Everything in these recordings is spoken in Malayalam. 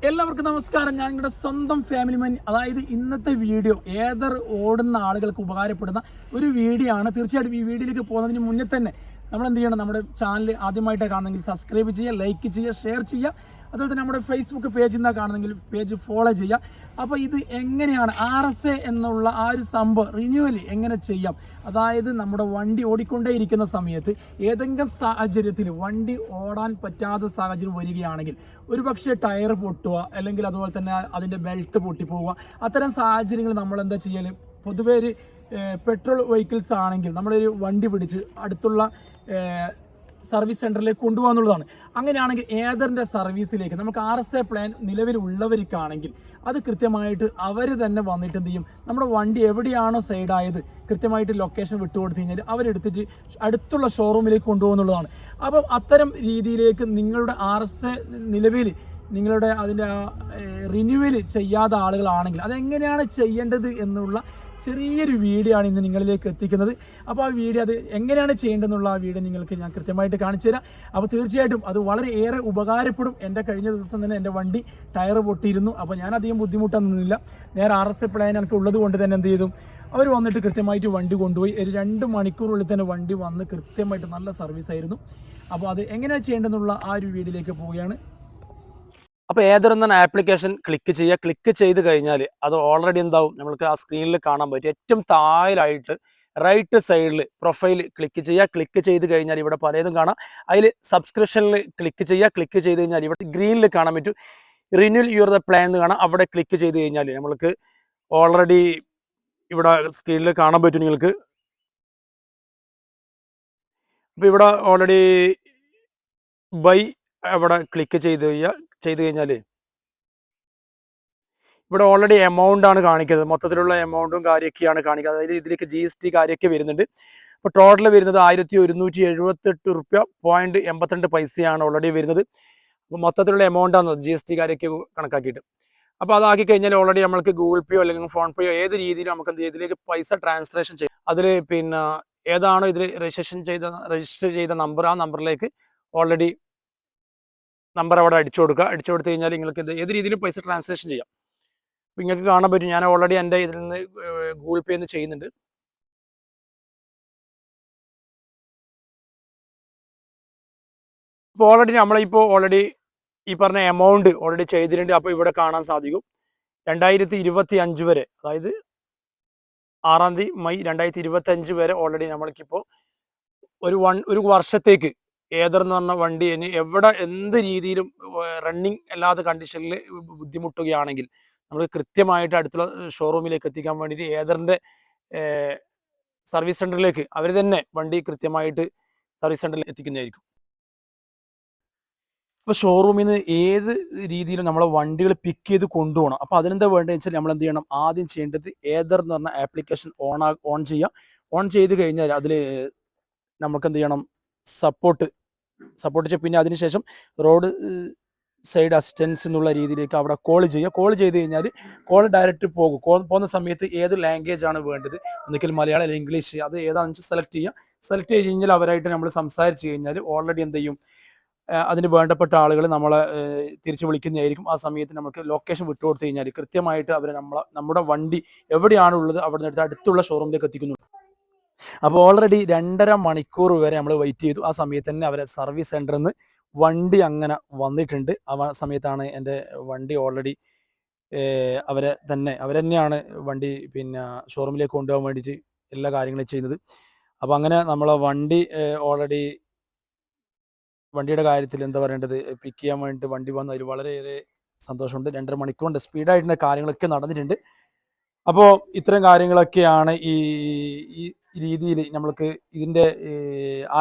എല്ലാവർക്കും നമസ്കാരം. ഞാൻ നിങ്ങളുടെ സ്വന്തം ഫാമിലി മാൻ. അതായത് ഇന്നത്തെ വീഡിയോ ഏതർ ഓടുന്ന ആളുകൾക്ക് ഉപകാരപ്പെടുന്ന ഒരു വീഡിയോ ആണ്. തീർച്ചയായിട്ടും ഈ വീഡിയോയിലേക്ക് പോകുന്നതിന് മുന്നേ തന്നെ നമ്മൾ എന്ത് ചെയ്യണം, നമ്മുടെ ചാനൽ ആദ്യമായിട്ടാണ് കാണുന്നെങ്കിൽ സബ്സ്ക്രൈബ് ചെയ്യുക, ലൈക്ക് ചെയ്യുക, ഷെയർ ചെയ്യുക. അതുപോലെ തന്നെ നമ്മുടെ ഫേസ്ബുക്ക് പേജിൽ നിന്നാണ് കാണുന്നെങ്കിൽ പേജ് ഫോളോ ചെയ്യുക. അപ്പോൾ ഇത് എങ്ങനെയാണ് RSA എന്നുള്ള ആ ഒരു സംഭവം റിന്യൂവൽ എങ്ങനെ ചെയ്യാം, അതായത് നമ്മുടെ വണ്ടി ഓടിക്കൊണ്ടേയിരിക്കുന്ന സമയത്ത് ഏതെങ്കിലും സാഹചര്യത്തിൽ വണ്ടി ഓടാൻ പറ്റാത്ത സാഹചര്യം വരികയാണെങ്കിൽ, ഒരു പക്ഷേ ടയർ പൊട്ടുക, അല്ലെങ്കിൽ അതുപോലെ തന്നെ അതിൻ്റെ ബെൽറ്റ് പൊട്ടിപ്പോവുക, അത്തരം സാഹചര്യങ്ങൾ നമ്മൾ എന്താ ചെയ്യൽ? പൊതുവേ ഒരു പെട്രോൾ വെഹിക്കിൾസ് ആണെങ്കിൽ നമ്മളൊരു വണ്ടി പിടിച്ച് അടുത്തുള്ള സർവീസ് സെൻറ്ററിലേക്ക് കൊണ്ടുപോകാന്നുള്ളതാണ്. അങ്ങനെയാണെങ്കിൽ ഏതറിൻ്റെ സർവീസിലേക്ക് നമുക്ക് RSA പ്ലാൻ നിലവിലുള്ളവർക്കാണെങ്കിൽ അത് കൃത്യമായിട്ട് അവർ തന്നെ വന്നിട്ട് എന്ത് ചെയ്യും, നമ്മുടെ വണ്ടി എവിടെയാണോ സൈഡായത് കൃത്യമായിട്ട് ലൊക്കേഷൻ വിട്ടുകൊടുത്തു കഴിഞ്ഞാൽ അവരെടുത്തിട്ട് അടുത്തുള്ള ഷോറൂമിലേക്ക് കൊണ്ടുപോകുന്നുള്ളതാണ്. അപ്പം അത്തരം രീതിയിലേക്ക് നിങ്ങളുടെ RSA നിലവിൽ നിങ്ങളുടെ അതിൻ്റെ റിന്യൂവൽ ചെയ്യാത്ത ആളുകളാണെങ്കിൽ അതെങ്ങനെയാണ് ചെയ്യേണ്ടത് എന്നുള്ള ചെറിയൊരു വീഡിയോ ആണ് ഇന്ന് നിങ്ങളിലേക്ക് എത്തിക്കുന്നത്. അപ്പോൾ ആ വീഡിയോ അത് എങ്ങനെയാണ് ചെയ്യേണ്ടതെന്നുള്ള ആ വീഡിയോ നിങ്ങൾക്ക് ഞാൻ കൃത്യമായിട്ട് കാണിച്ചു തരാം. അപ്പോൾ തീർച്ചയായിട്ടും അത് വളരെ ഏറെ ഉപകാരപ്പെടും. എൻ്റെ കഴിഞ്ഞ ദിവസം തന്നെ എൻ്റെ വണ്ടി ടയർ പൊട്ടിയിരുന്നു. അപ്പോൾ ഞാൻ അധികം ബുദ്ധിമുട്ടൊന്നും നിന്നില്ല. നേരെ RSA പ്ലാൻ എനിക്ക് ഉള്ളത് കൊണ്ട് തന്നെ എന്ത് ചെയ്തു, അവർ വന്നിട്ട് കൃത്യമായിട്ട് വണ്ടി കൊണ്ടുപോയി. ഒരു 2 മണിക്കൂറിനുള്ളിൽ തന്നെ വണ്ടി വന്ന് കൃത്യമായിട്ട് നല്ല സർവീസ് ആയിരുന്നു. അപ്പോൾ അത് എങ്ങനെയാണ് ചെയ്യേണ്ടതെന്നുള്ള ആ ഒരു വീഡിയോയിലേക്ക് പോവുകയാണ്. അപ്പോൾ ഏതർ എന്ന ആപ്ലിക്കേഷൻ ക്ലിക്ക് ചെയ്യുക. ക്ലിക്ക് ചെയ്ത് കഴിഞ്ഞാൽ അത് ഓൾറെഡി എന്താവും, നമുക്ക് ആ സ്ക്രീനിൽ കാണാൻ പറ്റും. ഏറ്റവും താഴെയായിട്ട് റൈറ്റ് സൈഡിൽ പ്രൊഫൈൽ ക്ലിക്ക് ചെയ്യുക. ക്ലിക്ക് ചെയ്ത് കഴിഞ്ഞാൽ ഇവിടെ പലതും കാണാം. അതിൽ സബ്സ്ക്രിപ്ഷനിൽ ക്ലിക്ക് ചെയ്യുക. ക്ലിക്ക് ചെയ്ത് കഴിഞ്ഞാൽ ഇവിടെ ഗ്രീനിൽ കാണാൻ പറ്റും റിന്യൂവൽ യുവർ ദ പ്ലാൻ എന്ന് കാണാം. അവിടെ ക്ലിക്ക് ചെയ്ത് കഴിഞ്ഞാൽ നമ്മൾക്ക് ഓൾറെഡി ഇവിടെ സ്ക്രീനിൽ കാണാൻ പറ്റും നിങ്ങൾക്ക്. അപ്പോൾ ഇവിടെ ഓൾറെഡി ബൈ അവിടെ ക്ലിക്ക് ചെയ്ത് കഴിഞ്ഞാൽ ഇവിടെ ഓൾറെഡി എമൗണ്ട് ആണ് കാണിക്കുന്നത്. മൊത്തത്തിലുള്ള എമൗണ്ടും കാര്യമൊക്കെയാണ് കാണിക്കുന്നത്. അതായത് ഇതിലേക്ക് GST കാര്യമൊക്കെ വരുന്നുണ്ട്. ഇപ്പോൾ ടോട്ടൽ വരുന്നത് 1178.82 ഓൾറെഡി വരുന്നത്. അപ്പോൾ മൊത്തത്തിലുള്ള എമൗണ്ടാണ് GST കാര്യമൊക്കെ കണക്കാക്കിയിട്ട്. അപ്പോൾ അതാക്കി കഴിഞ്ഞാൽ ഓൾറെഡി നമ്മൾക്ക് ഗൂഗിൾ പേയോ അല്ലെങ്കിൽ ഫോൺ പേയോ ഏത് രീതിയിലും നമുക്ക് എന്ത് ചെയ്യും, ഇതിലേക്ക് പൈസ ട്രാൻസ്ലേഷൻ ചെയ്യും. അതിൽ പിന്നെ ഏതാണോ ഇതിൽ രജിസ്റ്റർ ചെയ്ത നമ്പർ, ആ നമ്പറിലേക്ക് ഓൾറെഡി നമ്പർ അവിടെ അടിച്ചു കൊടുത്തു കഴിഞ്ഞാൽ നിങ്ങൾക്ക് ഏത് രീതിയിലും പൈസ ട്രാൻസ്ലേഷൻ ചെയ്യാം. അപ്പോൾ നിങ്ങൾക്ക് കാണാൻ പറ്റും ഞാൻ ഓൾറെഡി എൻ്റെ ഇതിൽ നിന്ന് ഗൂഗിൾ പേ എന്ന് ചെയ്യുന്നുണ്ട്. അപ്പോൾ ഓൾറെഡി നമ്മളിപ്പോൾ ഓൾറെഡി ഈ പറഞ്ഞ എമൗണ്ട് ഓൾറെഡി ചെയ്തിട്ടുണ്ട്. അപ്പോൾ ഇവിടെ കാണാൻ സാധിക്കും 2025 വരെ, അതായത് 6 മെയ് 2025 വരെ ഓൾറെഡി നമ്മൾക്കിപ്പോൾ ഒരു വർഷത്തേക്ക് ഏതർ എന്ന് പറഞ്ഞ വണ്ടി ഇനി എവിടെ എന്ത് രീതിയിലും റണ്ണിങ് അല്ലാത്ത കണ്ടീഷനിൽ ബുദ്ധിമുട്ടുകയാണെങ്കിൽ നമുക്ക് കൃത്യമായിട്ട് അടുത്തുള്ള ഷോറൂമിലേക്ക് എത്തിക്കാൻ വേണ്ടിയിട്ട് ഏതറിൻ്റെ സർവീസ് സെൻറ്ററിലേക്ക് അവർ തന്നെ വണ്ടി കൃത്യമായിട്ട് സർവീസ് സെൻറ്ററിൽ എത്തിക്കുന്നതായിരിക്കും. ഇപ്പോൾ ഷോറൂമിൽ നിന്ന് ഏത് രീതിയിലും നമ്മളെ വണ്ടികൾ പിക്ക് ചെയ്ത് കൊണ്ടുപോകണം. അപ്പോൾ അതിനെന്താ വേണ്ടതെന്ന് വെച്ചാൽ നമ്മൾ എന്ത് ചെയ്യണം, ആദ്യം ചെയ്യേണ്ടത് ഏതർ എന്ന് പറഞ്ഞ ആപ്ലിക്കേഷൻ ഓൺ ചെയ്യുക. ഓൺ ചെയ്ത് കഴിഞ്ഞാൽ അതിൽ നമുക്ക് എന്ത് ചെയ്യണം, സപ്പോർട്ട് ചെയ്യുക. പിന്നെ അതിനുശേഷം റോഡ് സൈഡ് അസിസ്റ്റൻസ് എന്നുള്ള രീതിയിലേക്ക് അവിടെ കോൾ ചെയ്യുക. കോൾ ചെയ്ത് കഴിഞ്ഞാൽ കോൾ ഡയറക്റ്റ് പോകും. പോകുന്ന സമയത്ത് ഏത് ലാംഗ്വേജ് ആണ് വേണ്ടത്, ഒന്നുകിൽ മലയാളം അല്ലെങ്കിൽ ഇംഗ്ലീഷ്, അത് ഏതാണെന്ന് വെച്ചാൽ സെലക്ട് ചെയ്യുക. സെലക്ട് ചെയ്ത് കഴിഞ്ഞാൽ അവരായിട്ട് നമ്മൾ സംസാരിച്ച് കഴിഞ്ഞാൽ ഓൾറെഡി എന്ത് ചെയ്യും, അതിന് വേണ്ടപ്പെട്ട ആളുകൾ നമ്മളെ തിരിച്ച് വിളിക്കുന്നതായിരിക്കും. ആ സമയത്ത് നമുക്ക് ലൊക്കേഷൻ വിട്ടുകൊടുത്തു കഴിഞ്ഞാൽ കൃത്യമായിട്ട് അവർ നമ്മുടെ വണ്ടി എവിടെയാണുള്ളത് അവിടെ നിന്ന് അടുത്തുള്ള ഷോറൂമിലേക്ക് എത്തിക്കുന്നു. അപ്പോൾ ഓൾറെഡി 2.5 മണിക്കൂർ വരെ നമ്മൾ വെയിറ്റ് ചെയ്തു. ആ സമയത്ത് തന്നെ അവരെ സർവീസ് സെൻറ്ററിൽ നിന്ന് വണ്ടി അങ്ങനെ വന്നിട്ടുണ്ട്. ആ സമയത്താണ് എൻ്റെ വണ്ടി ഓൾറെഡി അവർ തന്നെയാണ് വണ്ടി പിന്നെ ഷോറൂമിലേക്ക് കൊണ്ടുപോകാൻ വേണ്ടിയിട്ട് എല്ലാ കാര്യങ്ങളും ചെയ്യുന്നത്. അപ്പോൾ അങ്ങനെ നമ്മളെ വണ്ടി ഓൾറെഡി വണ്ടിയുടെ കാര്യത്തിൽ എന്താ പറയേണ്ടത്, പിക്ക് ചെയ്യാൻ വേണ്ടിയിട്ട് വണ്ടി വന്നു. അതിൽ വളരെയേറെ സന്തോഷമുണ്ട്. 2.5 മണിക്കൂറിൻ്റെ സ്പീഡായിട്ടുള്ള കാര്യങ്ങളൊക്കെ നടന്നിട്ടുണ്ട്. അപ്പോൾ ഇത്തരം കാര്യങ്ങളൊക്കെയാണ് ഈ രീതിയിൽ നമ്മൾക്ക് ഇതിൻ്റെ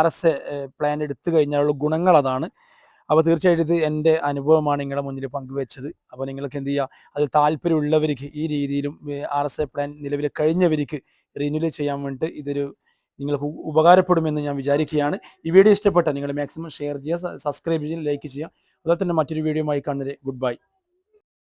RSA പ്ലാൻ എടുത്തു കഴിഞ്ഞാലുള്ള ഗുണങ്ങൾ അതാണ്. അപ്പോൾ തീർച്ചയായിട്ടും ഇത് എൻ്റെ അനുഭവമാണ് നിങ്ങളുടെ മുന്നിൽ പങ്കുവെച്ചത്. അപ്പോൾ നിങ്ങൾക്ക് എന്ത് ചെയ്യുക, അതിൽ താല്പര്യമുള്ളവർക്ക് ഈ രീതിയിലും RSA പ്ലാൻ നിലവിൽ കഴിഞ്ഞവർക്ക് റിന്യൂവൽ ചെയ്യാൻ വേണ്ടിയിട്ട് ഇതൊരു നിങ്ങൾക്ക് ഉപകാരപ്പെടുമെന്ന് ഞാൻ വിചാരിക്കുകയാണ്. ഈ വീഡിയോ ഇഷ്ടപ്പെട്ടാൽ നിങ്ങൾ മാക്സിമം ഷെയർ ചെയ്യുക, സബ്സ്ക്രൈബ് ചെയ്യുക, ലൈക്ക് ചെയ്യുക. അതുപോലെ തന്നെ മറ്റൊരു വീഡിയോയുമായി കാണുന്നത് ഗുഡ് ബൈ.